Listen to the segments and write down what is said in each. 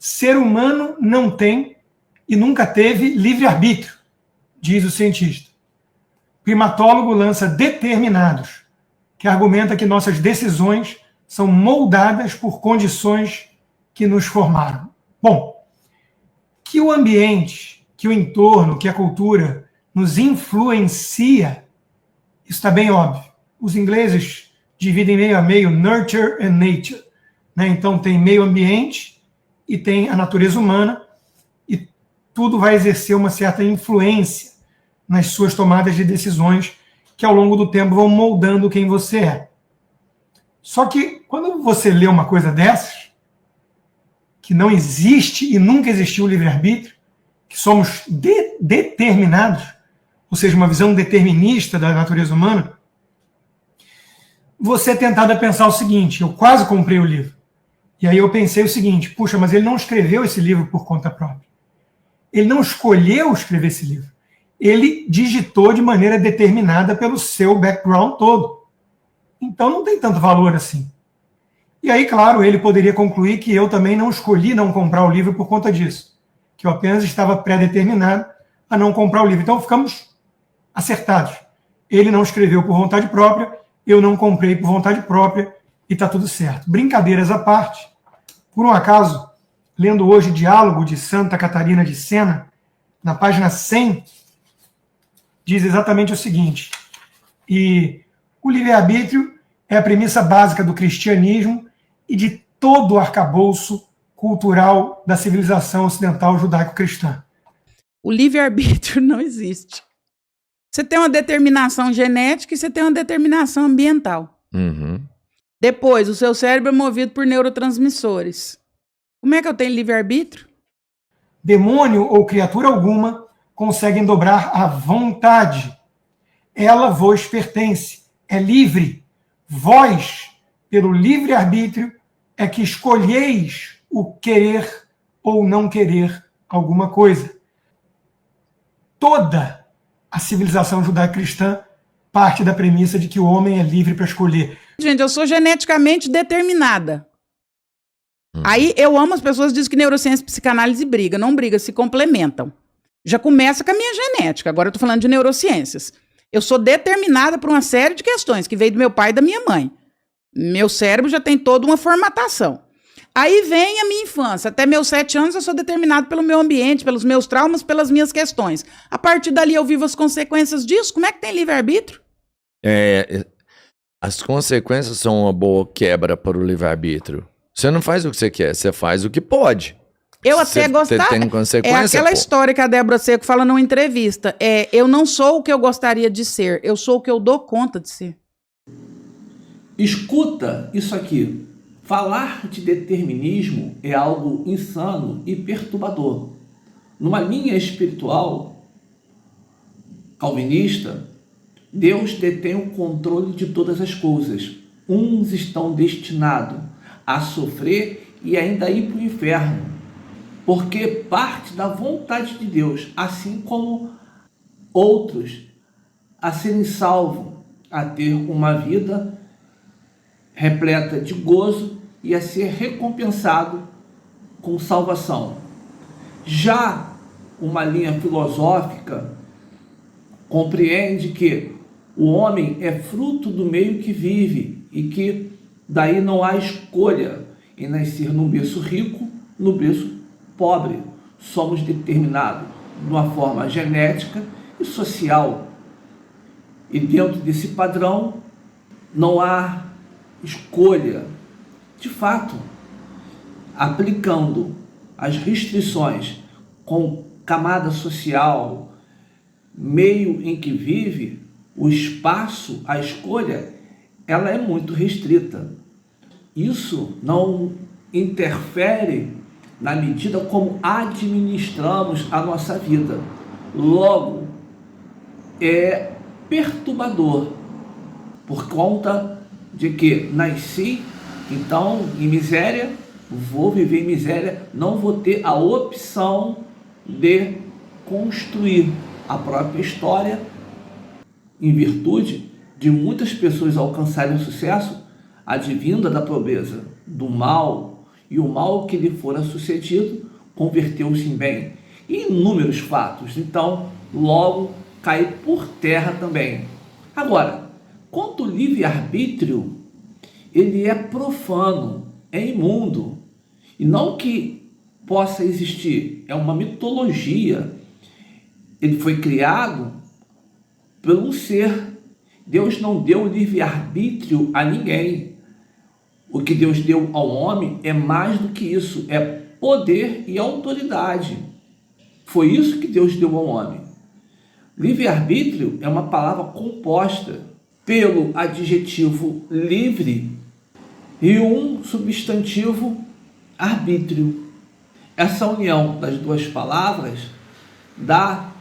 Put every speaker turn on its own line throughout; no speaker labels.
ser humano não tem e nunca teve livre-arbítrio, diz o cientista. O primatólogo lança determinados, que argumenta que nossas decisões são moldadas por condições que nos formaram. Bom, que o ambiente, que o entorno, que a cultura nos influencia, isso está bem óbvio. Os ingleses dividem meio a meio nurture and nature, né? Então tem meio ambiente e tem a natureza humana, e tudo vai exercer uma certa influência nas suas tomadas de decisões, que ao longo do tempo vão moldando quem você é. Só que quando você lê uma coisa dessas, que não existe e nunca existiu o livre-arbítrio, que somos determinados, ou seja, uma visão determinista da natureza humana, você é tentado a pensar o seguinte: eu quase comprei o livro. E aí eu pensei o seguinte: puxa, mas ele não escreveu esse livro por conta própria. Ele não escolheu escrever esse livro. Ele digitou de maneira determinada pelo seu background todo. Então não tem tanto valor assim. E aí, claro, ele poderia concluir que eu também não escolhi não comprar o livro por conta disso, que eu apenas estava pré-determinado a não comprar o livro. Então ficamos acertados. Ele não escreveu por vontade própria, eu não comprei por vontade própria, e está tudo certo. Brincadeiras à parte, por um acaso, lendo hoje o Diálogo de Santa Catarina de Sena, na página 100, diz exatamente o seguinte: e o livre-arbítrio é a premissa básica do cristianismo e de todo o arcabouço cultural da civilização ocidental judaico-cristã.
O livre-arbítrio não existe. Você tem uma determinação genética e você tem uma determinação ambiental.
Uhum.
Depois, o seu cérebro é movido por neurotransmissores. Como é que eu tenho livre-arbítrio?
Demônio ou criatura alguma conseguem dobrar a vontade. Ela vos pertence, é livre. Vós, pelo livre-arbítrio, é que escolheis o querer ou não querer alguma coisa. Toda a civilização judaico-cristã parte da premissa de que o homem é livre para escolher.
Gente, eu sou geneticamente determinada. Aí eu amo as pessoas que dizem que neurociência e psicanálise briga. Não briga, se complementam. Já começa com a minha genética. Agora eu tô falando de neurociências. Eu sou determinada por uma série de questões que veio do meu pai e da minha mãe. Meu cérebro já tem toda uma formatação. Aí vem a minha infância. Até meus 7 anos eu sou determinado pelo meu ambiente, pelos meus traumas, pelas minhas questões. A partir dali eu vivo as consequências disso. Como é que tem livre-arbítrio?
As consequências são uma boa quebra para o livre-arbítrio. Você não faz o que você quer, você faz o que pode.
Eu até gostar.
Tem consequência,
é aquela história que a Débora Seco fala numa entrevista. Eu não sou o que eu gostaria de ser, eu sou o que eu dou conta de ser.
Escuta isso aqui. Falar de determinismo é algo insano e perturbador. Numa linha espiritual calvinista, Deus detém o controle de todas as coisas. Uns estão destinados a sofrer e ainda ir para o inferno, porque parte da vontade de Deus, assim como outros a serem salvos, a ter uma vida repleta de gozo e a ser recompensado com salvação. Já uma linha filosófica compreende que o homem é fruto do meio que vive e que daí não há escolha em nascer num berço rico, no berço pobre. Somos determinados de uma forma genética e social. E dentro desse padrão não há escolha. De fato, aplicando as restrições com camada social, meio em que vive, o espaço, a escolha, ela é muito restrita. Isso não interfere na medida como administramos a nossa vida. Logo, é perturbador, por conta de que nasci, então, em miséria, vou viver em miséria, não vou ter a opção de construir a própria história, em virtude de muitas pessoas alcançarem o sucesso advinda da pobreza, do mal e o mal que lhe fora sucedido converteu-se em bem. E inúmeros fatos, então, logo cai por terra também. Agora, quanto ao livre-arbítrio, ele é profano, é imundo, e não que possa existir, é uma mitologia. Ele foi criado por um ser. Deus não deu livre-arbítrio a ninguém. O que Deus deu ao homem é mais do que isso, é poder e autoridade. Foi isso que Deus deu ao homem. Livre-arbítrio é uma palavra composta pelo adjetivo livre e um substantivo arbítrio. Essa união das duas palavras dá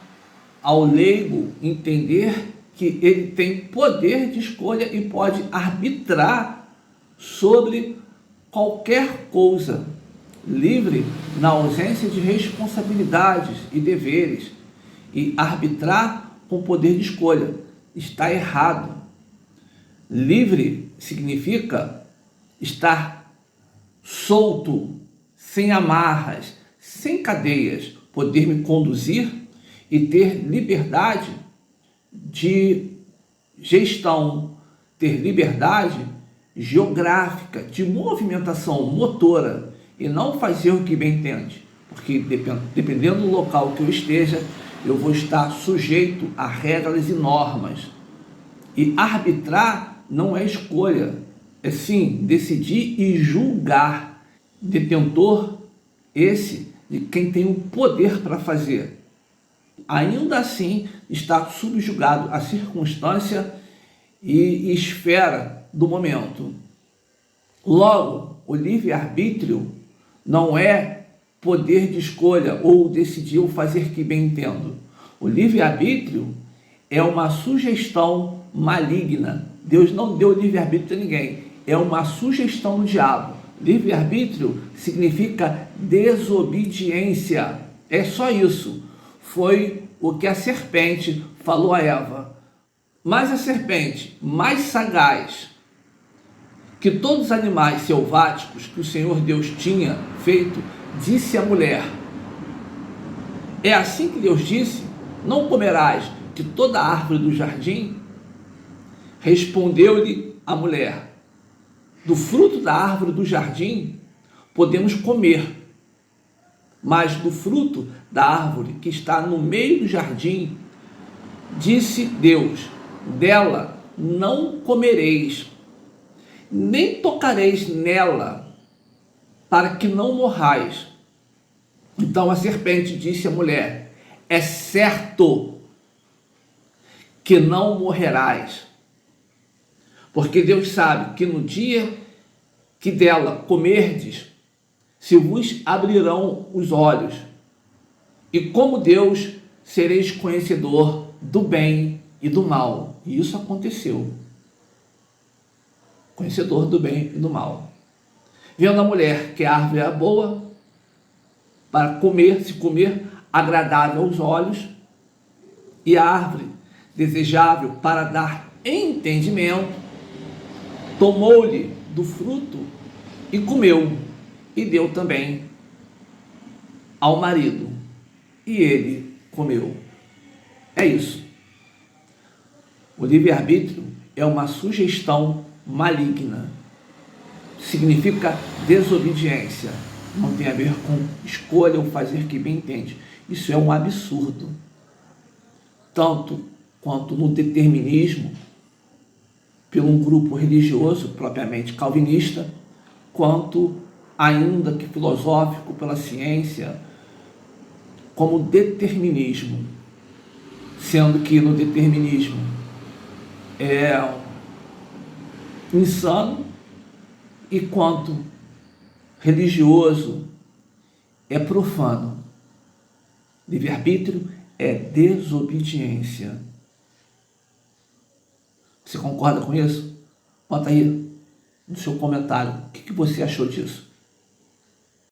ao leigo entender que ele tem poder de escolha e pode arbitrar sobre qualquer coisa, livre na ausência de responsabilidades e deveres, e arbitrar com poder de escolha. Está errado. Livre significa estar solto, sem amarras, sem cadeias, poder me conduzir e ter liberdade de gestão, ter liberdade geográfica, de movimentação motora, e não fazer o que bem entende, porque dependendo do local que eu esteja, eu vou estar sujeito a regras e normas. E arbitrar não é escolha, é sim decidir e julgar. Detentor esse de quem tem o poder para fazer. Ainda assim está subjugado à circunstância e esfera do momento. Logo, o livre-arbítrio não é poder de escolha ou decidir ou fazer que bem entendo. O livre-arbítrio é uma sugestão maligna. Deus não deu livre-arbítrio a ninguém. É uma sugestão do diabo. Livre-arbítrio significa desobediência. É só isso. Foi o que a serpente falou a Eva. Mas a serpente, mais sagaz que todos os animais selváticos que o Senhor Deus tinha feito, disse à mulher: é assim que Deus disse, não comerás de toda árvore do jardim? Respondeu-lhe a mulher: do fruto da árvore do jardim podemos comer, mas do fruto da árvore que está no meio do jardim, disse Deus, dela não comereis, nem tocareis nela, para que não morrais. Então a serpente disse à mulher: é certo que não morrerás, porque Deus sabe que no dia que dela comerdes, se vos abrirão os olhos, e como Deus sereis conhecedor do bem e do mal. E isso aconteceu. Conhecedor do bem e do mal. Vendo a mulher que a árvore era boa para comer, se comer, agradável aos olhos, e a árvore desejável para dar entendimento, tomou-lhe do fruto e comeu, e deu também ao marido, e ele comeu. É isso. O livre-arbítrio é uma sugestão maligna. Significa desobediência. Não tem a ver com escolha ou fazer que bem entende. Isso é um absurdo. Tanto quanto no determinismo, por um grupo religioso propriamente calvinista, quanto ainda que filosófico pela ciência, como determinismo, sendo que no determinismo é insano, e quanto religioso é profano. Livre-arbítrio é desobediência. Você concorda com isso? Bota aí no seu comentário o que você achou disso.